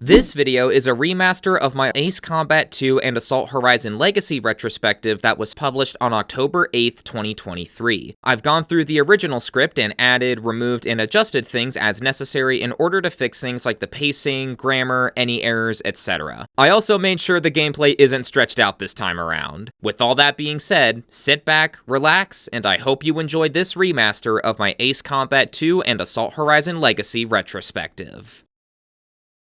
This video is a remaster of my Ace Combat 2 and Assault Horizon Legacy retrospective that was published on October 8th, 2023. I've gone through the original script and added, removed, and adjusted things as necessary in order to fix things like the pacing, grammar, any errors, etc. I also made sure the gameplay isn't stretched out this time around. With all that being said, sit back, relax, and I hope you enjoyed this remaster of my Ace Combat 2 and Assault Horizon Legacy retrospective.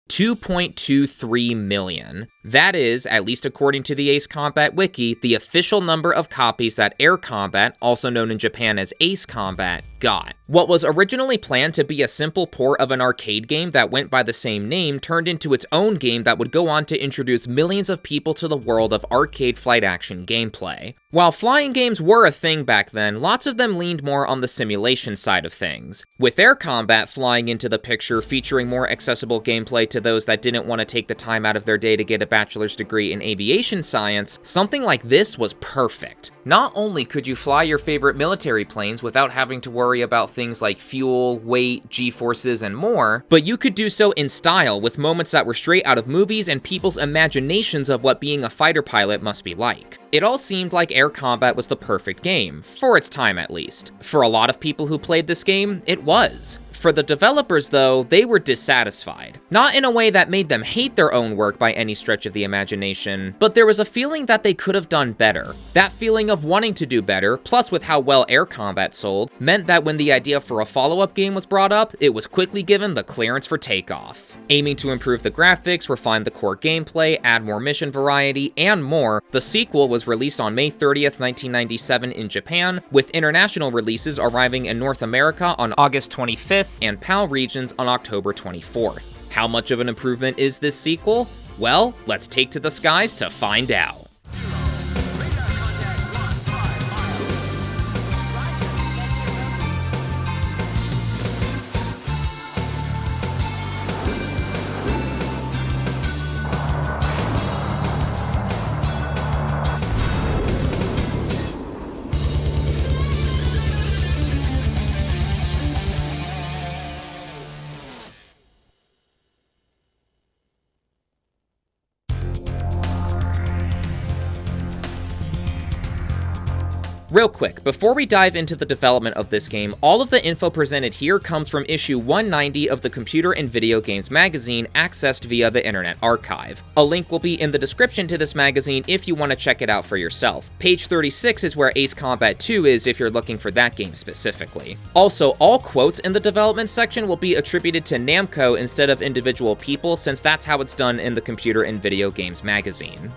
2.23 million. That is, at least according to the Ace Combat wiki, the official number of copies that Air Combat, also known in Japan as Ace Combat, got. What was originally planned to be a simple port of an arcade game that went by the same name turned into its own game that would go on to introduce millions of people to the world of arcade flight action gameplay. While flying games were a thing back then, lots of them leaned more on the simulation side of things, with Air Combat flying into the picture featuring more accessible gameplay to those that didn't want to take the time out of their day to get a bachelor's degree in aviation science. Something like this was perfect. Not only could you fly your favorite military planes without having to worry about things like fuel, weight, G-forces, and more, but you could do so in style with moments that were straight out of movies and people's imaginations of what being a fighter pilot must be like. It all seemed like Air Combat was the perfect game, for its time at least. For a lot of people who played this game, it was. For the developers though, they were dissatisfied. Not in a way that made them hate their own work by any stretch of the imagination, but there was a feeling that they could have done better. That feeling of wanting to do better, plus with how well Air Combat sold, meant that when the idea for a follow-up game was brought up, it was quickly given the clearance for takeoff. Aiming to improve the graphics, refine the core gameplay, add more mission variety, and more, the sequel was released on May 30th, 1997 in Japan, with international releases arriving in North America on August 25th, and PAL regions on October 24th. How much of an improvement is this sequel? Well, let's take to the skies to find out. Real quick, before we dive into the development of this game, all of the info presented here comes from issue 190 of the Computer and Video Games magazine, accessed via the Internet Archive. A link will be in the description to this magazine if you want to check it out for yourself. Page 36 is where Ace Combat 2 is if you're looking for that game specifically. Also, all quotes in the development section will be attributed to Namco instead of individual people, since that's how it's done in the Computer and Video Games magazine.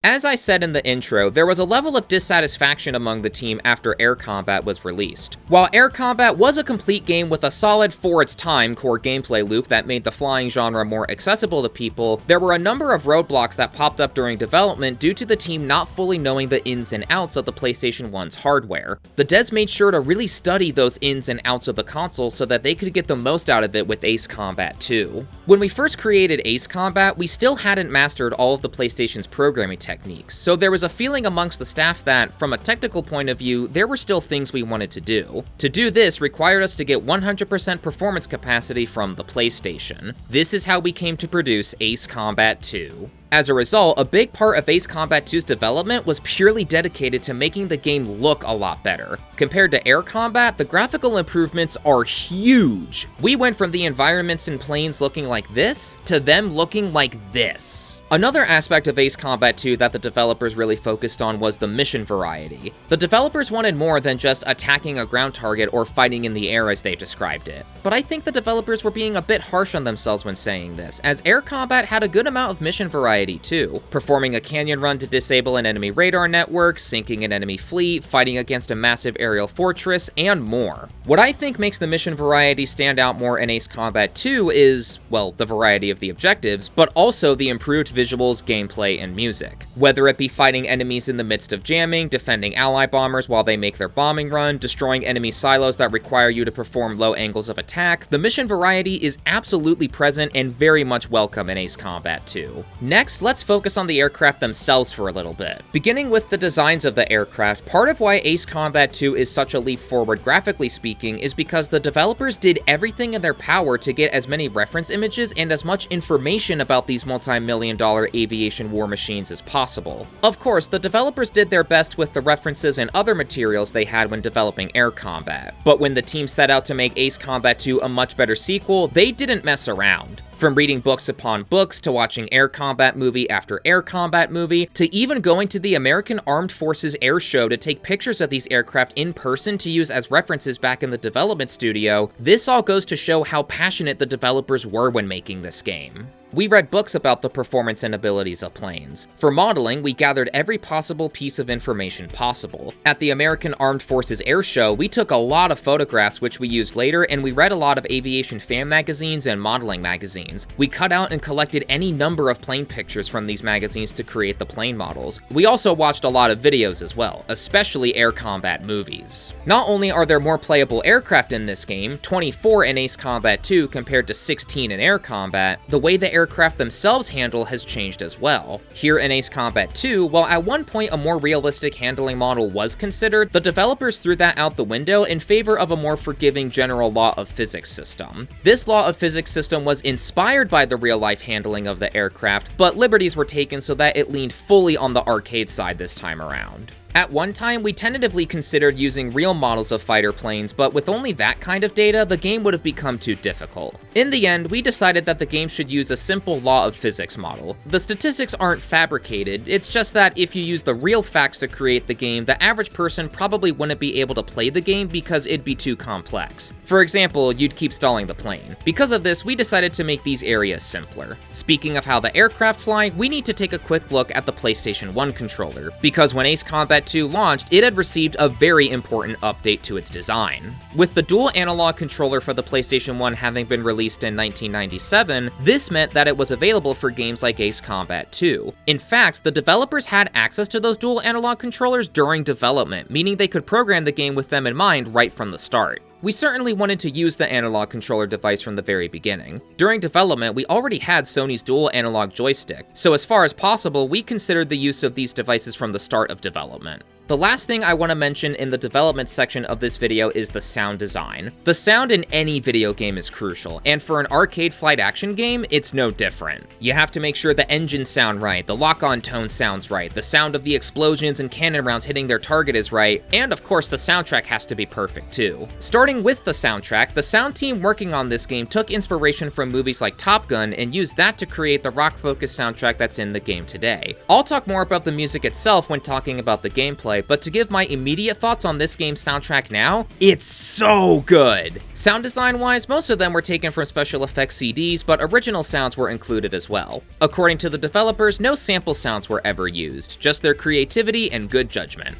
As I said in the intro, there was a level of dissatisfaction among the team after Air Combat was released. While Air Combat was a complete game with a solid for its time core gameplay loop that made the flying genre more accessible to people, there were a number of roadblocks that popped up during development due to the team not fully knowing the ins and outs of the PlayStation 1's hardware. The devs made sure to really study those ins and outs of the console so that they could get the most out of it with Ace Combat 2. When we first created Ace Combat, we still hadn't mastered all of the PlayStation's programming techniques, so there was a feeling amongst the staff that, from a technical point of view, there were still things we wanted to do. To do this required us to get 100% performance capacity from the PlayStation. This is how we came to produce Ace Combat 2. As a result, a big part of Ace Combat 2's development was purely dedicated to making the game look a lot better. Compared to Air Combat, the graphical improvements are huge. We went from the environments and planes looking like this, to them looking like this. Another aspect of Ace Combat 2 that the developers really focused on was the mission variety. The developers wanted more than just attacking a ground target or fighting in the air as they described it. But I think the developers were being a bit harsh on themselves when saying this, as Air Combat had a good amount of mission variety too, performing a canyon run to disable an enemy radar network, sinking an enemy fleet, fighting against a massive aerial fortress, and more. What I think makes the mission variety stand out more in Ace Combat 2 is, well, the variety of the objectives, but also the improved visuals, gameplay, and music. Whether it be fighting enemies in the midst of jamming, defending ally bombers while they make their bombing run, destroying enemy silos that require you to perform low angles of attack, the mission variety is absolutely present and very much welcome in Ace Combat 2. Next Next, let's focus on the aircraft themselves for a little bit. Beginning with the designs of the aircraft, part of why Ace Combat 2 is such a leap forward graphically speaking is because the developers did everything in their power to get as many reference images and as much information about these multi-million-dollar aviation war machines as possible. Of course, the developers did their best with the references and other materials they had when developing Air Combat, but when the team set out to make Ace Combat 2 a much better sequel, they didn't mess around. From reading books upon books, to watching Air Combat movie after Air Combat movie, to even going to the American Armed Forces Air Show to take pictures of these aircraft in person to use as references back in the development studio, this all goes to show how passionate the developers were when making this game. We read books about the performance and abilities of planes. For modeling, we gathered every possible piece of information possible. At the American Armed Forces Air Show, we took a lot of photographs which we used later, and we read a lot of aviation fan magazines and modeling magazines. We cut out and collected any number of plane pictures from these magazines to create the plane models. We also watched a lot of videos as well, especially Air Combat movies. Not only are there more playable aircraft in this game, 24 in Ace Combat 2 compared to 16 in Air Combat, the way the aircraft themselves handle has changed as well. Here in Ace Combat 2, while at one point a more realistic handling model was considered, the developers threw that out the window in favor of a more forgiving general law of physics system. This law of physics system was inspired by the real-life handling of the aircraft, but liberties were taken so that it leaned fully on the arcade side this time around. At one time, we tentatively considered using real models of fighter planes, but with only that kind of data, the game would have become too difficult. In the end, we decided that the game should use a simple law of physics model. The statistics aren't fabricated, it's just that if you use the real facts to create the game, the average person probably wouldn't be able to play the game because it'd be too complex. For example, you'd keep stalling the plane. Because of this, we decided to make these areas simpler. Speaking of how the aircraft fly, we need to take a quick look at the PlayStation 1 controller, because when Ace Combat 2 launched, it had received a very important update to its design. With the dual analog controller for the PlayStation 1 having been released in 1997, this meant that it was available for games like Ace Combat 2. In fact, the developers had access to those dual analog controllers during development, meaning they could program the game with them in mind right from the start. We certainly wanted to use the analog controller device from the very beginning. During development, we already had Sony's dual analog joystick, so as far as possible, we considered the use of these devices from the start of development. The last thing I want to mention in the development section of this video is the sound design. The sound in any video game is crucial, and for an arcade flight action game, it's no different. You have to make sure the engines sound right, the lock-on tone sounds right, the sound of the explosions and cannon rounds hitting their target is right, and of course the soundtrack has to be perfect too. Starting with the soundtrack, the sound team working on this game took inspiration from movies like Top Gun and used that to create the rock-focused soundtrack that's in the game today. I'll talk more about the music itself when talking about the gameplay, but to give my immediate thoughts on this game's soundtrack now, it's so good! Sound design-wise, most of them were taken from special effects CDs, but original sounds were included as well. According to the developers, no sample sounds were ever used, just their creativity and good judgment.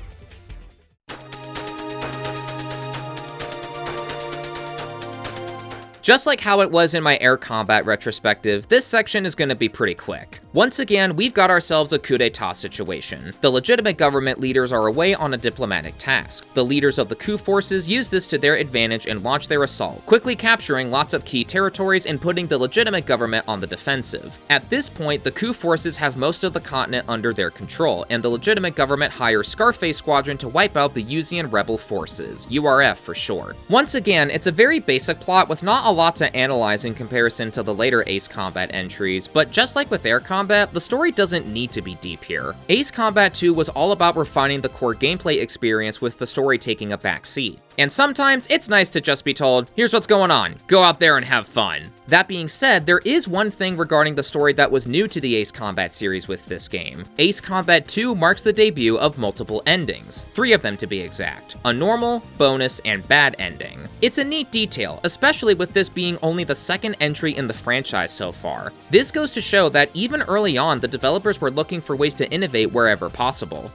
Just like how it was in my Air Combat retrospective, this section is going to be pretty quick. Once again, we've got ourselves a coup d'etat situation. The legitimate government leaders are away on a diplomatic task. The leaders of the coup forces use this to their advantage and launch their assault, quickly capturing lots of key territories and putting the legitimate government on the defensive. At this point, the coup forces have most of the continent under their control, and the legitimate government hires Scarface Squadron to wipe out the Uzian rebel forces, URF for short. Once again, it's a very basic plot with not a lot to analyze in comparison to the later Ace Combat entries, but just like with Air Combat, the story doesn't need to be deep here. Ace Combat 2 was all about refining the core gameplay experience with the story taking a back seat. And sometimes it's nice to just be told, here's what's going on, go out there and have fun. That being said, there is one thing regarding the story that was new to the Ace Combat series with this game. Ace Combat 2 marks the debut of multiple endings, 3 of them to be exact, a normal, bonus, and bad ending. It's a neat detail, especially with this being only the second entry in the franchise so far. This goes to show that even early on, the developers were looking for ways to innovate wherever possible.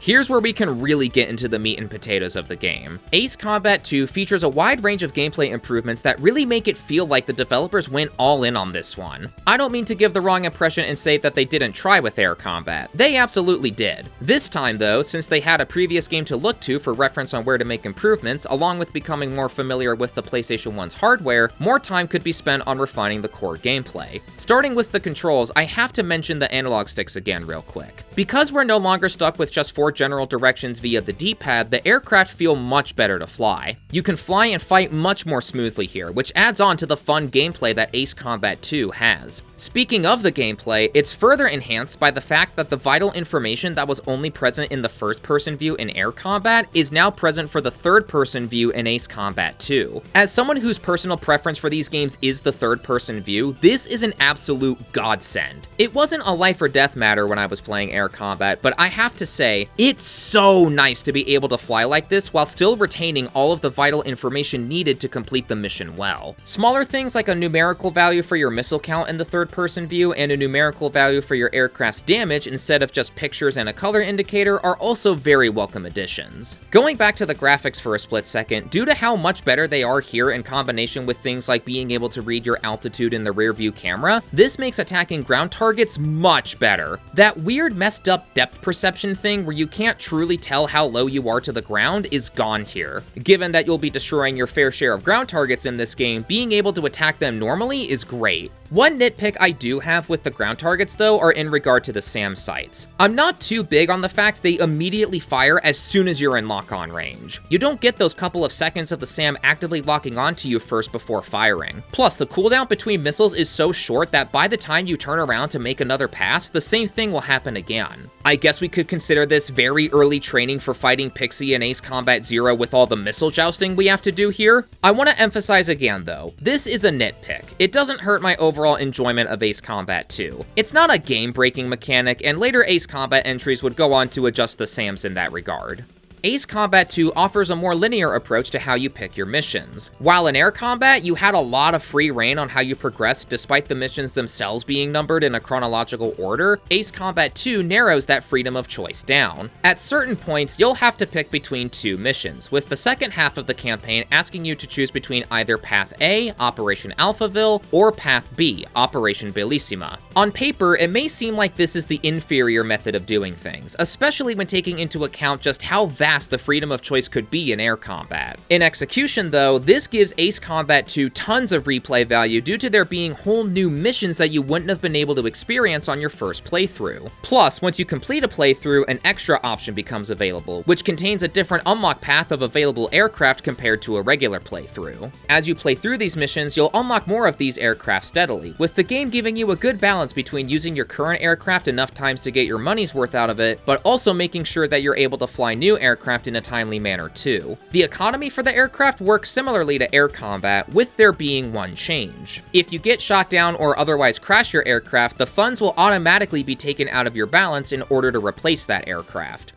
Here's where we can really get into the meat and potatoes of the game. Ace Combat 2 features a wide range of gameplay improvements that really make it feel like the developers went all in on this one. I don't mean to give the wrong impression and say that they didn't try with air combat. They absolutely did. This time though, since they had a previous game to look to for reference on where to make improvements, along with becoming more familiar with the PlayStation 1's hardware, more time could be spent on refining the core gameplay. Starting with the controls, I have to mention the analog sticks again real quick. Because we're no longer stuck with just 4 general directions via the D-pad, the aircraft feel much better to fly. You can fly and fight much more smoothly here, which adds on to the fun gameplay that Ace Combat 2 has. Speaking of the gameplay, it's further enhanced by the fact that the vital information that was only present in the first-person view in Air Combat is now present for the third-person view in Ace Combat 2. As someone whose personal preference for these games is the third-person view, this is an absolute godsend. It wasn't a life or death matter when I was playing Air Combat, but I have to say, it's so nice to be able to fly like this while still retaining all of the vital information needed to complete the mission well. Smaller things like a numerical value for your missile count in the third-person view and a numerical value for your aircraft's damage instead of just pictures and a color indicator are also very welcome additions. Going back to the graphics for a split second, due to how much better they are here in combination with things like being able to read your altitude in the rear view camera, this makes attacking ground targets much better. That weird messed up depth perception thing where you can't truly tell how low you are to the ground is gone here. Given that you'll be destroying your fair share of ground targets in this game, being able to attack them normally is great. One nitpick I do have with the ground targets though are in regard to the SAM sights. I'm not too big on the fact they immediately fire as soon as you're in lock-on range. You don't get those couple of seconds of the SAM actively locking onto you first before firing. Plus, the cooldown between missiles is so short that by the time you turn around to make another pass, the same thing will happen again. I guess we could consider this very early training for fighting Pixie in Ace Combat 0 with all the missile jousting we have to do here. I want to emphasize again though, this is a nitpick. It doesn't hurt my overall enjoyment of Ace Combat 2. It's not a game-breaking mechanic, and later Ace Combat entries would go on to adjust the SAMs in that regard. Ace Combat 2 offers a more linear approach to how you pick your missions. While in Air Combat, you had a lot of free reign on how you progressed despite the missions themselves being numbered in a chronological order, Ace Combat 2 narrows that freedom of choice down. At certain points, you'll have to pick between 2 missions, with the second half of the campaign asking you to choose between either Path A, Operation Alphaville, or Path B, Operation Bellissima. On paper, it may seem like this is the inferior method of doing things, especially when taking into account just how vast the freedom of choice could be in Air Combat. In execution though, this gives Ace Combat 2 tons of replay value due to there being whole new missions that you wouldn't have been able to experience on your first playthrough. Plus, once you complete a playthrough, an extra option becomes available, which contains a different unlock path of available aircraft compared to a regular playthrough. As you play through these missions, you'll unlock more of these aircraft steadily, with the game giving you a good balance between using your current aircraft enough times to get your money's worth out of it, but also making sure that you're able to fly new aircraft in a timely manner too. The economy for the aircraft works similarly to Air Combat, with there being one change. If you get shot down or otherwise crash your aircraft, the funds will automatically be taken out of your balance in order to replace that aircraft.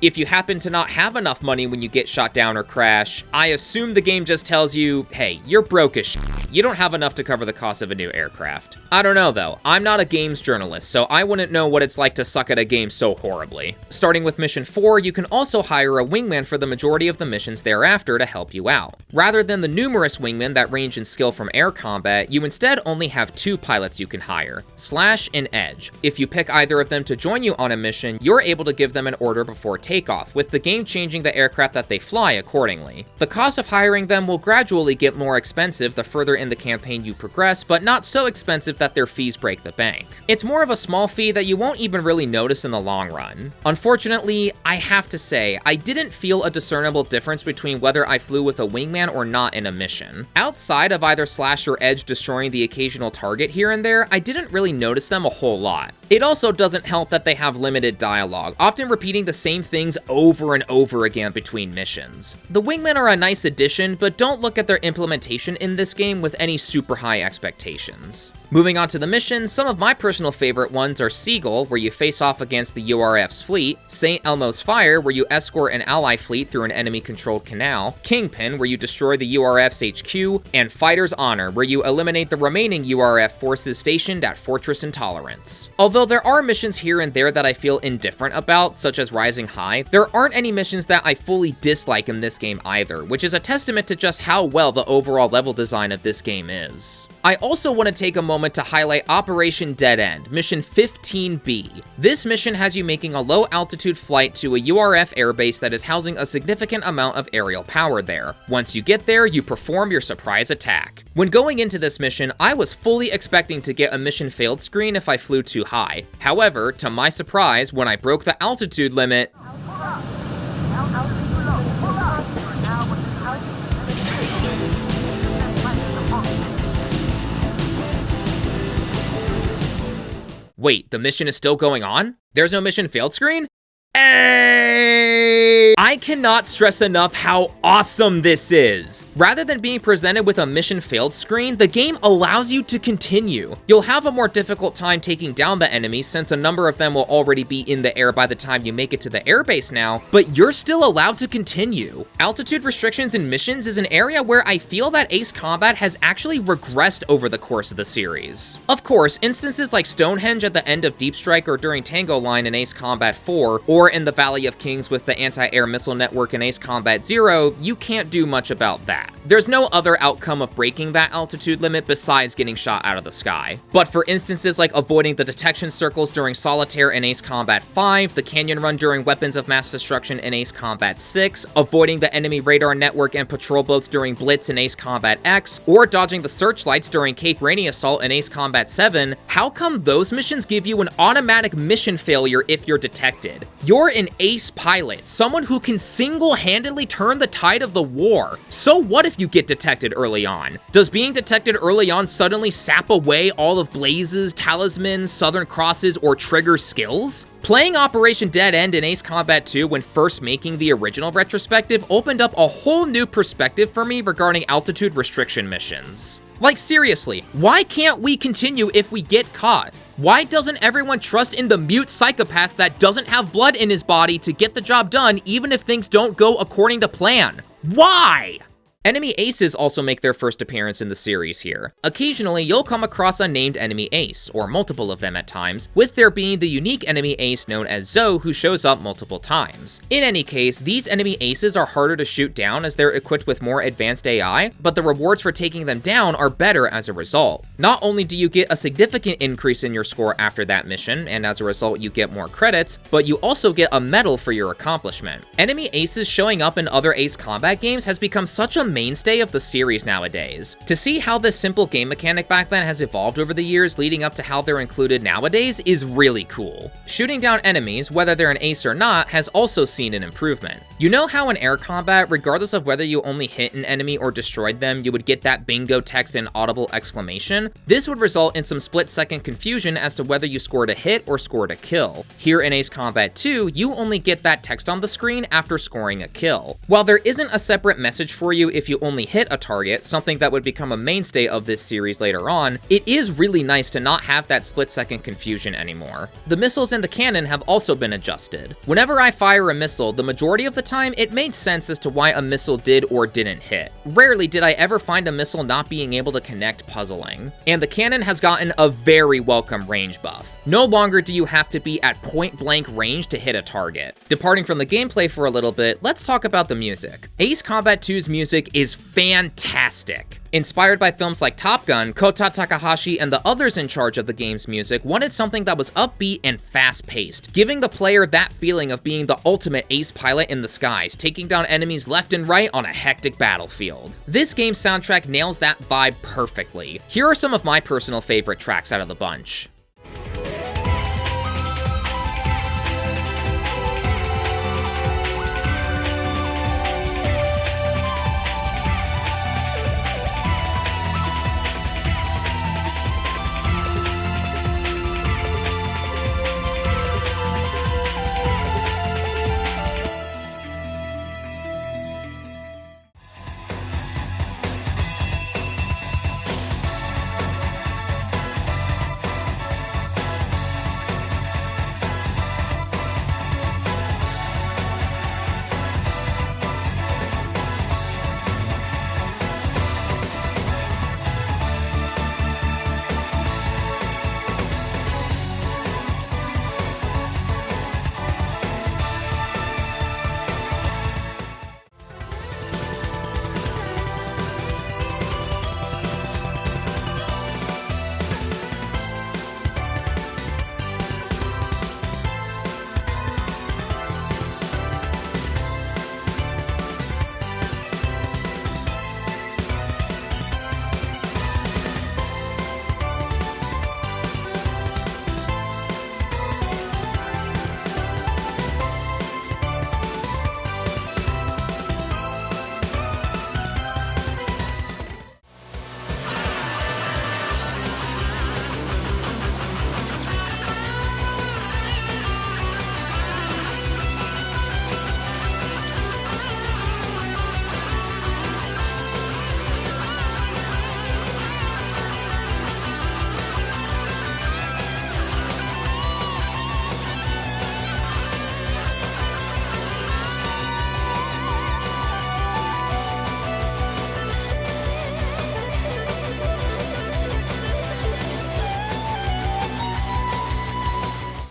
If you happen to not have enough money when you get shot down or crash, I assume the game just tells you, hey, you're broke as shit. You don't have enough to cover the cost of a new aircraft. I don't know though, I'm not a games journalist, so I wouldn't know what it's like to suck at a game so horribly. Starting with Mission 4, you can also hire a wingman for the majority of the missions thereafter to help you out. Rather than the numerous wingmen that range in skill from Air Combat, you instead only have 2 pilots you can hire, Slash and Edge. If you pick either of them to join you on a mission, you're able to give them an order before takeoff, with the game changing the aircraft that they fly accordingly. The cost of hiring them will gradually get more expensive the further in the campaign you progress, but not so expensive that their fees break the bank. It's more of a small fee that you won't even really notice in the long run. Unfortunately, I have to say, I didn't feel a discernible difference between whether I flew with a wingman or not in a mission. Outside of either Slash or Edge destroying the occasional target here and there, I didn't really notice them a whole lot. It also doesn't help that they have limited dialogue, often repeating the same things over and over again between missions. The wingmen are a nice addition, but don't look at their implementation in this game with any super high expectations. Moving on to the missions, some of my personal favorite ones are Seagull, where you face off against the URF's fleet, St. Elmo's Fire, where you escort an ally fleet through an enemy-controlled canal, Kingpin, where you destroy the URF's HQ, and Fighter's Honor, where you eliminate the remaining URF forces stationed at Fortress Intolerance. Although there are missions here and there that I feel indifferent about, such as Rising High, there aren't any missions that I fully dislike in this game either, which is a testament to just how well the overall level design of this game is. I also want to take a moment to highlight Operation Dead End, Mission 15B. This mission has you making a low-altitude flight to a URF airbase that is housing a significant amount of aerial power there. Once you get there, you perform your surprise attack. When going into this mission, I was fully expecting to get a mission failed screen if I flew too high. However, to my surprise, when I broke the altitude limit, wait, the mission is still going on? There's no mission failed screen? I cannot stress enough how awesome this is. Rather than being presented with a mission failed screen, the game allows you to continue. You'll have a more difficult time taking down the enemies since a number of them will already be in the air by the time you make it to the airbase now, but you're still allowed to continue. Altitude restrictions in missions is an area where I feel that Ace Combat has actually regressed over the course of the series. Of course, instances like Stonehenge at the end of Deep Strike or during Tango Line in Ace Combat 4, or in the Valley of Kings with the anti-air missile network in Ace Combat 0, you can't do much about that. There's no other outcome of breaking that altitude limit besides getting shot out of the sky. But for instances like avoiding the detection circles during Solitaire in Ace Combat 5, the canyon run during Weapons of Mass Destruction in Ace Combat 6, avoiding the enemy radar network and patrol boats during Blitz in Ace Combat X, or dodging the searchlights during Cape Rainy Assault in Ace Combat 7, how come those missions give you an automatic mission failure if you're detected? You're an ace pilot, someone who can single-handedly turn the tide of the war. So what if you get detected early on? Does being detected early on suddenly sap away all of Blaze's, Talisman's, Southern Cross's, or Trigger's skills? Playing Operation Dead End in Ace Combat 2 when first making the original retrospective opened up a whole new perspective for me regarding altitude restriction missions. Like seriously, why can't we continue if we get caught? Why doesn't everyone trust in the mute psychopath that doesn't have blood in his body to get the job done even if things don't go according to plan? Why? Enemy aces also make their first appearance in the series here. Occasionally, you'll come across a named enemy ace, or multiple of them at times, with there being the unique enemy ace known as Zoe who shows up multiple times. In any case, these enemy aces are harder to shoot down as they're equipped with more advanced AI, but the rewards for taking them down are better as a result. Not only do you get a significant increase in your score after that mission, and as a result you get more credits, but you also get a medal for your accomplishment. Enemy aces showing up in other Ace Combat games has become such a mainstay of the series nowadays. To see how this simple game mechanic back then has evolved over the years leading up to how they're included nowadays is really cool. Shooting down enemies, whether they're an ace or not, has also seen an improvement. You know how in air combat, regardless of whether you only hit an enemy or destroyed them, you would get that bingo text and audible exclamation? This would result in some split-second confusion as to whether you scored a hit or scored a kill. Here in Ace Combat 2, you only get that text on the screen after scoring a kill. While there isn't a separate message for you if you only hit a target, something that would become a mainstay of this series later on, it is really nice to not have that split-second confusion anymore. The missiles in the cannon have also been adjusted. Whenever I fire a missile, the majority of the time it made sense as to why a missile did or didn't hit. Rarely did I ever find a missile not being able to connect puzzling. And the cannon has gotten a very welcome range buff. No longer do you have to be at point-blank range to hit a target. Departing from the gameplay for a little bit, let's talk about the music. Ace Combat 2's music is fantastic. Inspired by films like Top Gun, Kota Takahashi and the others in charge of the game's music wanted something that was upbeat and fast-paced, giving the player that feeling of being the ultimate ace pilot in the skies, taking down enemies left and right on a hectic battlefield. This game's soundtrack nails that vibe perfectly. Here are some of my personal favorite tracks out of the bunch.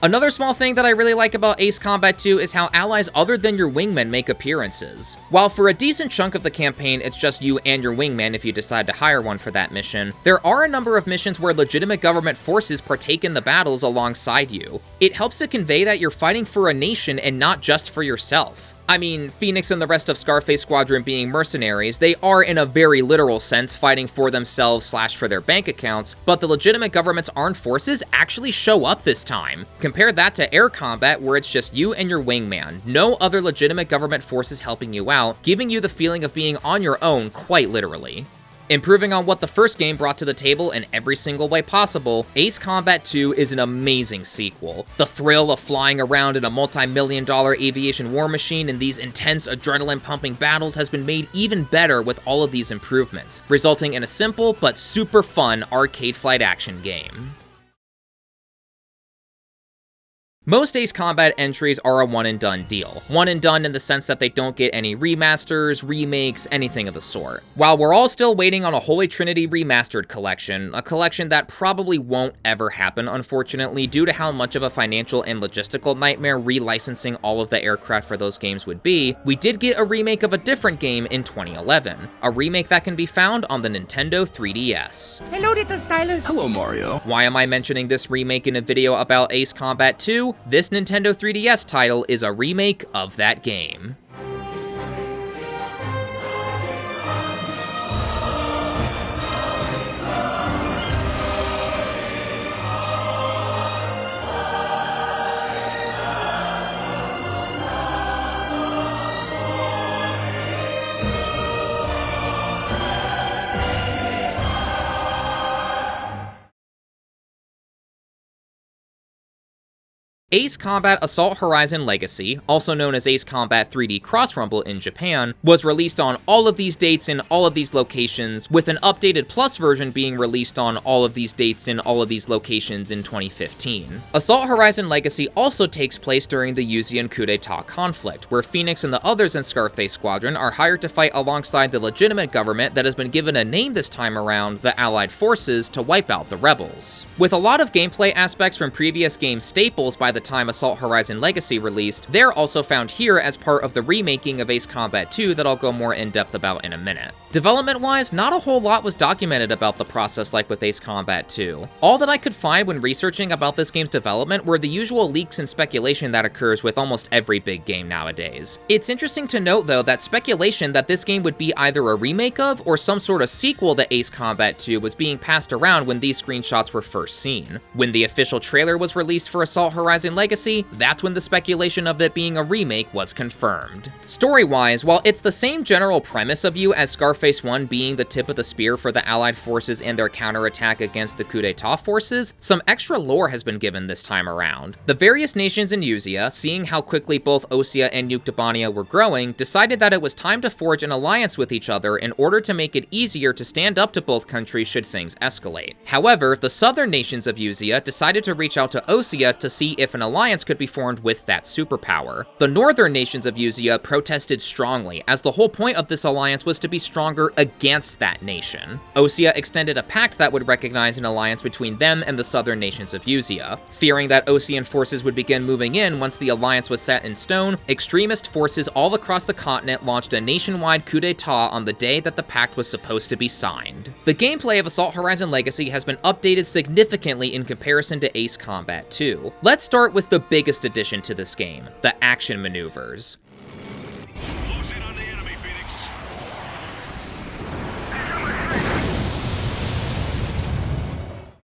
Another small thing that I really like about Ace Combat 2 is how allies other than your wingmen make appearances. While for a decent chunk of the campaign it's just you and your wingman if you decide to hire one for that mission, there are a number of missions where legitimate government forces partake in the battles alongside you. It helps to convey that you're fighting for a nation and not just for yourself. I mean, Phoenix and the rest of Scarface Squadron being mercenaries, they are in a very literal sense fighting for themselves / for their bank accounts, but the legitimate government's armed forces actually show up this time. Compare that to air combat where it's just you and your wingman, no other legitimate government forces helping you out, giving you the feeling of being on your own quite literally. Improving on what the first game brought to the table in every single way possible, Ace Combat 2 is an amazing sequel. The thrill of flying around in a multi-million-dollar aviation war machine in these intense, adrenaline-pumping battles has been made even better with all of these improvements, resulting in a simple but super fun arcade flight action game. Most Ace Combat entries are a one-and-done deal. One-and-done in the sense that they don't get any remasters, remakes, anything of the sort. While we're all still waiting on a Holy Trinity Remastered collection, a collection that probably won't ever happen, unfortunately, due to how much of a financial and logistical nightmare relicensing all of the aircraft for those games would be, we did get a remake of a different game in 2011. A remake that can be found on the Nintendo 3DS. Hello, little stylus. Hello, Mario. Why am I mentioning this remake in a video about Ace Combat 2? This Nintendo 3DS title is a remake of that game. Ace Combat Assault Horizon Legacy, also known as Ace Combat 3D Cross Rumble in Japan, was released on all of these dates in all of these locations, with an updated Plus version being released on all of these dates in all of these locations in 2015. Assault Horizon Legacy also takes place during the Yuuzhan coup d'etat conflict, where Phoenix and the others in Scarface Squadron are hired to fight alongside the legitimate government that has been given a name this time around, the Allied Forces, to wipe out the rebels. With a lot of gameplay aspects from previous game staples by the time Assault Horizon Legacy released, they're also found here as part of the remaking of Ace Combat 2 that I'll go more in depth about in a minute. Development-wise, not a whole lot was documented about the process like with Ace Combat 2. All that I could find when researching about this game's development were the usual leaks and speculation that occurs with almost every big game nowadays. It's interesting to note though that speculation that this game would be either a remake of or some sort of sequel to Ace Combat 2 was being passed around when these screenshots were first seen. When the official trailer was released for Assault Horizon Legacy, that's when the speculation of it being a remake was confirmed. Story-wise, while it's the same general premise of you as Scarface 1 being the tip of the spear for the Allied forces and their counterattack against the coup d'etat forces, some extra lore has been given this time around. The various nations in Yuuzhan, seeing how quickly both Osea and Yuktobania were growing, decided that it was time to forge an alliance with each other in order to make it easier to stand up to both countries should things escalate. However, the southern nations of Yuuzhan decided to reach out to Osea to see if an alliance could be formed with that superpower. The northern nations of Yuuzhan protested strongly, as the whole point of this alliance was to be stronger against that nation. Osea extended a pact that would recognize an alliance between them and the southern nations of Yuuzhan. Fearing that Osean forces would begin moving in once the alliance was set in stone, extremist forces all across the continent launched a nationwide coup d'etat on the day that the pact was supposed to be signed. The gameplay of Assault Horizon Legacy has been updated significantly in comparison to Ace Combat 2. Let's start with the biggest addition to this game, the action maneuvers.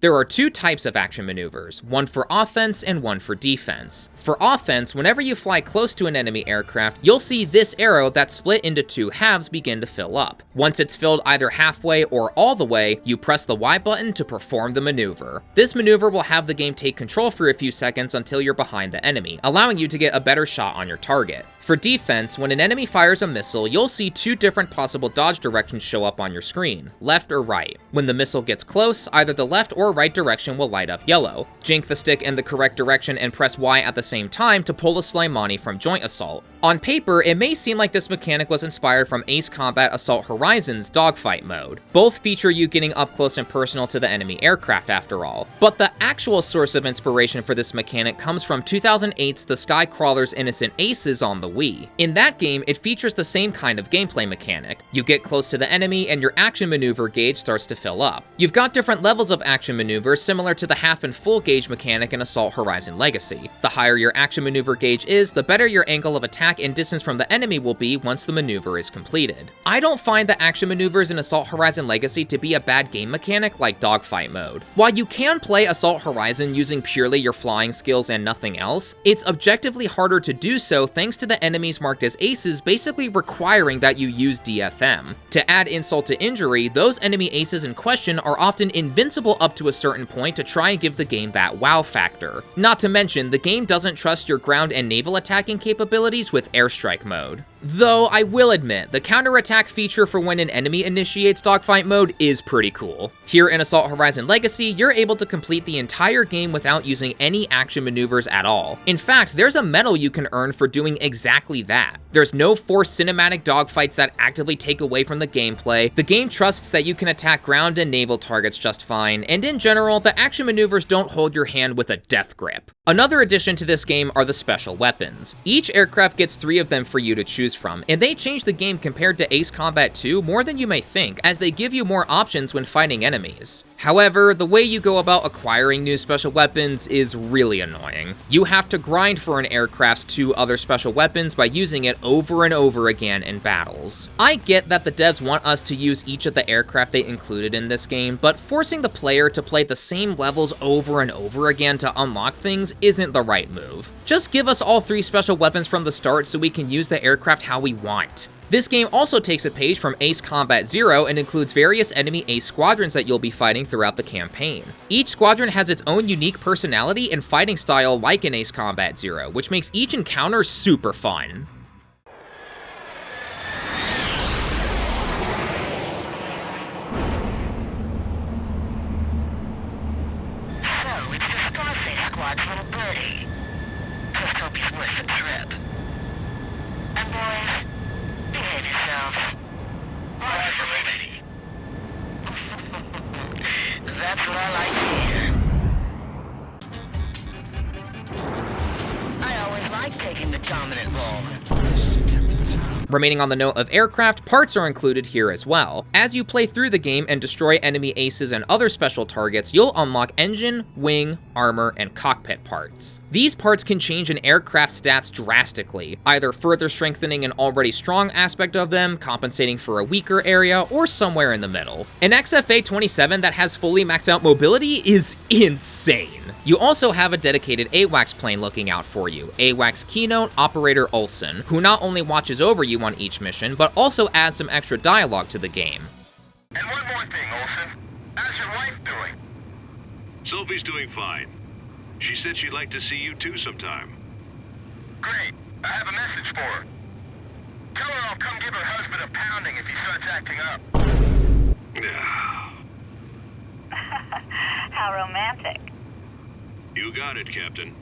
There are two types of action maneuvers, one for offense and one for defense. For offense, whenever you fly close to an enemy aircraft, you'll see this arrow that's split into two halves begin to fill up. Once it's filled either halfway or all the way, you press the Y button to perform the maneuver. This maneuver will have the game take control for a few seconds until you're behind the enemy, allowing you to get a better shot on your target. For defense, when an enemy fires a missile, you'll see two different possible dodge directions show up on your screen, left or right. When the missile gets close, either the left or right direction will light up yellow. Jink the stick in the correct direction and press Y at the same time to pull a Slimani from joint assault. On paper, it may seem like this mechanic was inspired from Ace Combat Assault Horizon's dogfight mode. Both feature you getting up close and personal to the enemy aircraft after all. But the actual source of inspiration for this mechanic comes from 2008's The Skycrawler's Innocent Aces on the Wii. In that game, it features the same kind of gameplay mechanic. You get close to the enemy and your action maneuver gauge starts to fill up. You've got different levels of action maneuvers similar to the half and full gauge mechanic in Assault Horizon Legacy. The higher your action maneuver gauge is, the better your angle of attack and distance from the enemy will be once the maneuver is completed. I don't find the action maneuvers in Assault Horizon Legacy to be a bad game mechanic like dogfight mode. While you can play Assault Horizon using purely your flying skills and nothing else, it's objectively harder to do so thanks to the enemies marked as aces basically requiring that you use DFM. To add insult to injury, those enemy aces in question are often invincible up to a certain point to try and give the game that wow factor. Not to mention, the game doesn't trust your ground and naval attacking capabilities with airstrike mode. Though I will admit, the counterattack feature for when an enemy initiates dogfight mode is pretty cool. Here in Assault Horizon Legacy, you're able to complete the entire game without using any action maneuvers at all. In fact, there's a medal you can earn for doing exactly that. There's no forced cinematic dogfights that actively take away from the gameplay, the game trusts that you can attack ground and naval targets just fine, and in general, the action maneuvers don't hold your hand with a death grip. Another addition to this game are the special weapons. Each aircraft gets 3 of them for you to choose from, and they change the game compared to Ace Combat 2 more than you may think, as they give you more options when fighting enemies. However, the way you go about acquiring new special weapons is really annoying. You have to grind for an aircraft's 2 other special weapons by using it over and over again in battles. I get that the devs want us to use each of the aircraft they included in this game, but forcing the player to play the same levels over and over again to unlock things isn't the right move. Just give us all 3 special weapons from the start so we can use the aircraft how we want. This game also takes a page from Ace Combat 0 and includes various enemy Ace squadrons that you'll be fighting throughout the campaign. Each squadron has its own unique personality and fighting style like in Ace Combat 0, which makes each encounter super fun. So, it's the Scarface Squad's little birdie. Just hope he's worth the trip. And boys, behave yourselves. Whatever, lady. That's what I like to hear. I always like taking the dominant role. Remaining on the note of aircraft, parts are included here as well. As you play through the game and destroy enemy aces and other special targets, you'll unlock engine, wing, armor, and cockpit parts. These parts can change an aircraft's stats drastically, either further strengthening an already strong aspect of them, compensating for a weaker area, or somewhere in the middle. An XFA-27 that has fully maxed out mobility is insane. You also have a dedicated AWACS plane looking out for you, AWACS Keynote Operator Olsen, who not only watches over you on each mission, but also adds some extra dialogue to the game. And one more thing, Olsen. How's your wife doing? Sophie's doing fine. She said she'd like to see you too sometime. Great. I have a message for her. Tell her I'll come give her husband a pounding if he starts acting up. How romantic. You got it, Captain.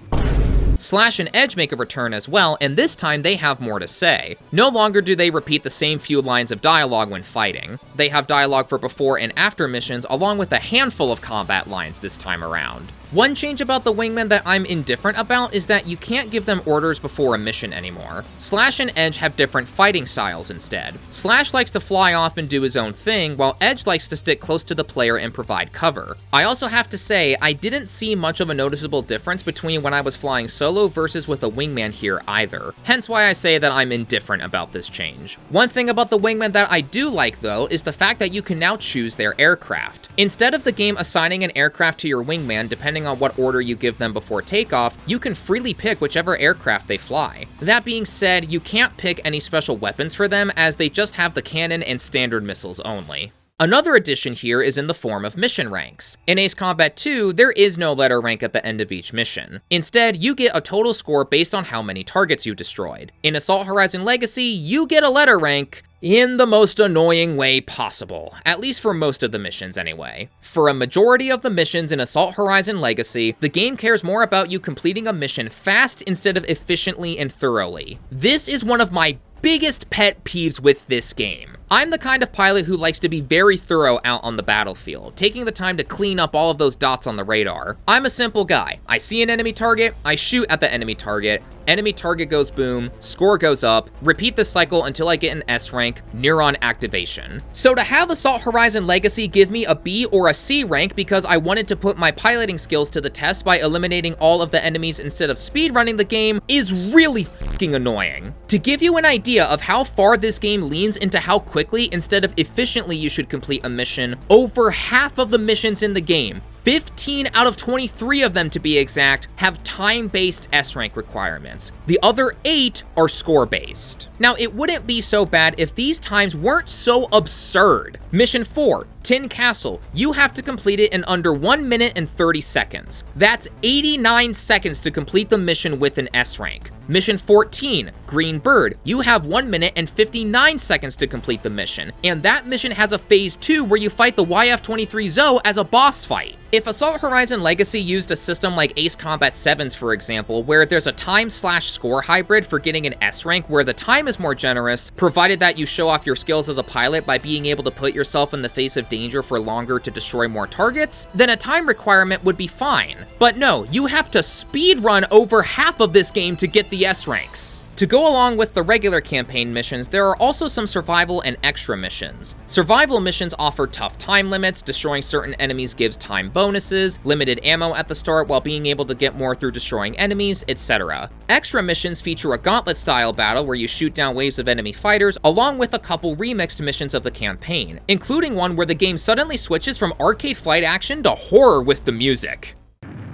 Slash and Edge make a return as well, and this time they have more to say. No longer do they repeat the same few lines of dialogue when fighting. They have dialogue for before and after missions, along with a handful of combat lines this time around. One change about the wingmen that I'm indifferent about is that you can't give them orders before a mission anymore. Slash and Edge have different fighting styles instead. Slash likes to fly off and do his own thing, while Edge likes to stick close to the player and provide cover. I also have to say, I didn't see much of a noticeable difference between when I was flying solo versus with a wingman here either, hence why I say that I'm indifferent about this change. One thing about the wingman that I do like though is the fact that you can now choose their aircraft. Instead of the game assigning an aircraft to your wingman depending on what order you give them before takeoff, you can freely pick whichever aircraft they fly. That being said, you can't pick any special weapons for them as they just have the cannon and standard missiles only. Another addition here is in the form of mission ranks. In Ace Combat 2, there is no letter rank at the end of each mission. Instead, you get a total score based on how many targets you destroyed. In Assault Horizon Legacy, you get a letter rank, in the most annoying way possible, at least for most of the missions anyway. For a majority of the missions in Assault Horizon Legacy, the game cares more about you completing a mission fast instead of efficiently and thoroughly. This is one of my biggest pet peeves with this game. I'm the kind of pilot who likes to be very thorough out on the battlefield, taking the time to clean up all of those dots on the radar. I'm a simple guy. I see an enemy target, I shoot at the enemy target goes boom, score goes up, repeat this cycle until I get an S rank, neuron activation. So to have Assault Horizon Legacy give me a B or a C rank because I wanted to put my piloting skills to the test by eliminating all of the enemies instead of speedrunning the game is really fucking annoying. To give you an idea of how far this game leans into how quickly instead of efficiently you should complete a mission, over half of the missions in the game, 15 out of 23 of them to be exact, have time-based S-rank requirements. The other 8 are score-based. Now, it wouldn't be so bad if these times weren't so absurd. Mission 4, Tin Castle. You have to complete it in under 1 minute and 30 seconds. That's 89 seconds to complete the mission with an S-rank. Mission 14, Green Bird. You have 1 minute and 59 seconds to complete the mission, and that mission has a phase 2 where you fight the YF-23 Zoe as a boss fight. If Assault Horizon Legacy used a system like Ace Combat 7's, for example, where there's a time/score hybrid for getting an S rank where the time is more generous, provided that you show off your skills as a pilot by being able to put yourself in the face of danger for longer to destroy more targets, then a time requirement would be fine. But no, you have to speedrun over half of this game to get the S ranks. To go along with the regular campaign missions, there are also some survival and extra missions. Survival missions offer tough time limits, destroying certain enemies gives time bonuses, limited ammo at the start while being able to get more through destroying enemies, etc. Extra missions feature a gauntlet-style battle where you shoot down waves of enemy fighters, along with a couple remixed missions of the campaign, including one where the game suddenly switches from arcade flight action to horror with the music.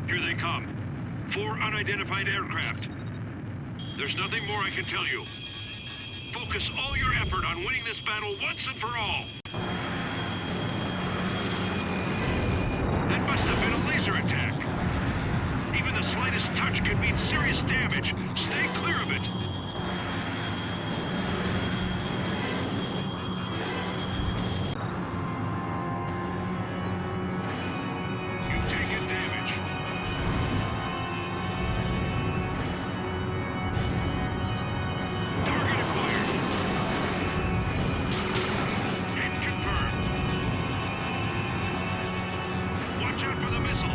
Here they come. 4 unidentified aircraft. There's nothing more I can tell you. Focus all your effort on winning this battle once and for all. That must have been a laser attack. Even the slightest touch could mean serious damage. Stay clear of it. You've taken damage. Target acquired. Hit confirmed. Watch out for the missile.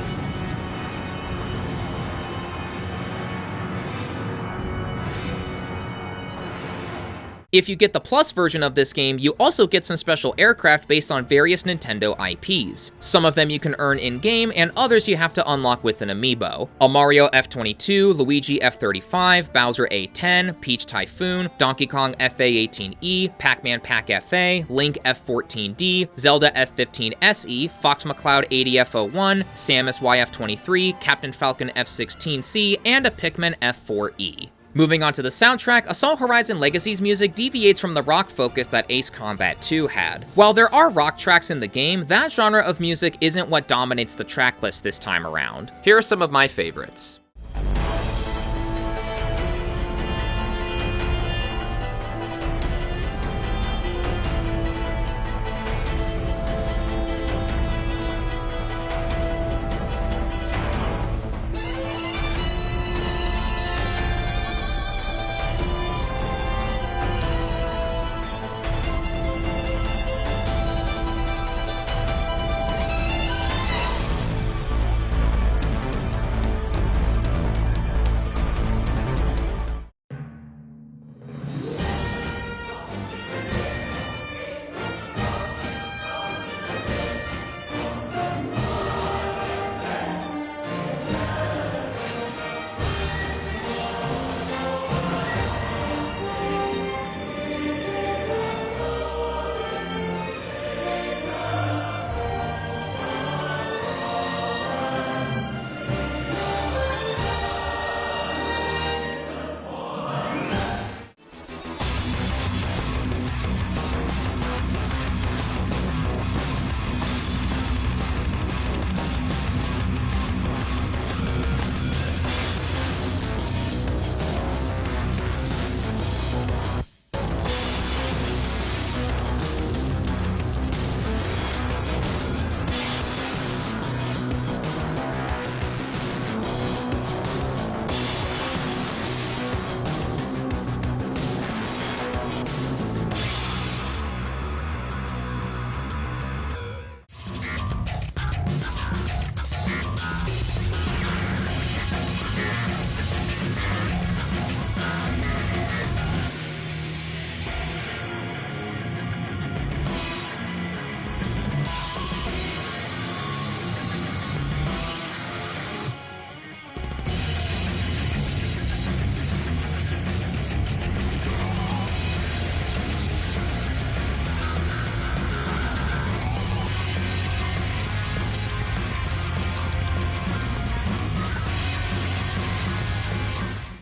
If you get the Plus version of this game, you also get some special aircraft based on various Nintendo IPs. Some of them you can earn in-game, and others you have to unlock with an amiibo. A Mario F-22, Luigi F-35, Bowser A-10, Peach Typhoon, Donkey Kong FA-18E, Pac-Man Pac-FA, Link F-14D, Zelda F-15SE, Fox McCloud 80F-01, Samus YF-23, Captain Falcon F-16C, and a Pikmin F-4E. Moving on to the soundtrack, Assault Horizon Legacy's music deviates from the rock focus that Ace Combat 2 had. While there are rock tracks in the game, that genre of music isn't what dominates the track list this time around. Here are some of my favorites.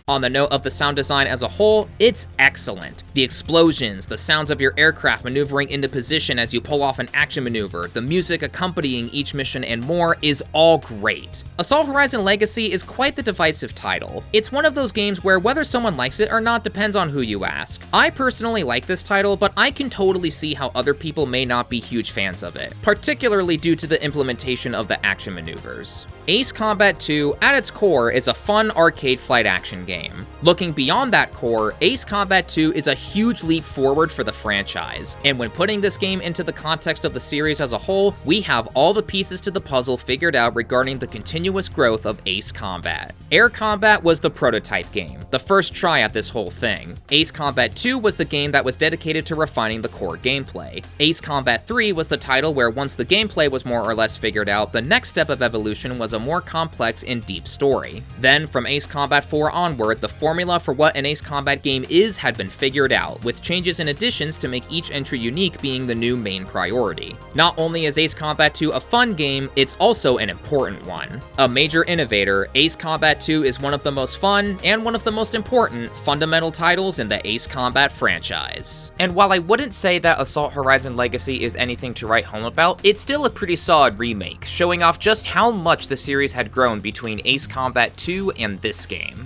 On the note of the sound design as a whole, it's excellent. The explosions, the sounds of your aircraft maneuvering into position as you pull off an action maneuver, the music accompanying each mission, and more is all great. Assault Horizon Legacy is quite the divisive title. It's one of those games where whether someone likes it or not depends on who you ask. I personally like this title, but I can totally see how other people may not be huge fans of it, particularly due to the implementation of the action maneuvers. Ace Combat 2, at its core, is a fun arcade flight action game. Looking beyond that core, Ace Combat 2 is a huge leap forward for the franchise, and when putting this game into the context of the series as a whole, we have all the pieces to the puzzle figured out regarding the continuous growth of Ace Combat. Air Combat was the prototype game, the first try at this whole thing. Ace Combat 2 was the game that was dedicated to refining the core gameplay. Ace Combat 3 was the title where once the gameplay was more or less figured out, the next step of evolution was a more complex and deep story. Then, from Ace Combat 4 onward, the formula for what an Ace Combat game is had been figured out, with changes and additions to make each entry unique being the new main priority. Not only is Ace Combat 2 a fun game, it's also an important one. A major innovator, Ace Combat 2 is one of the most fun, and one of the most important, fundamental titles in the Ace Combat franchise. And while I wouldn't say that Assault Horizon Legacy is anything to write home about, it's still a pretty solid remake, showing off just how much the series had grown between Ace Combat 2 and this game.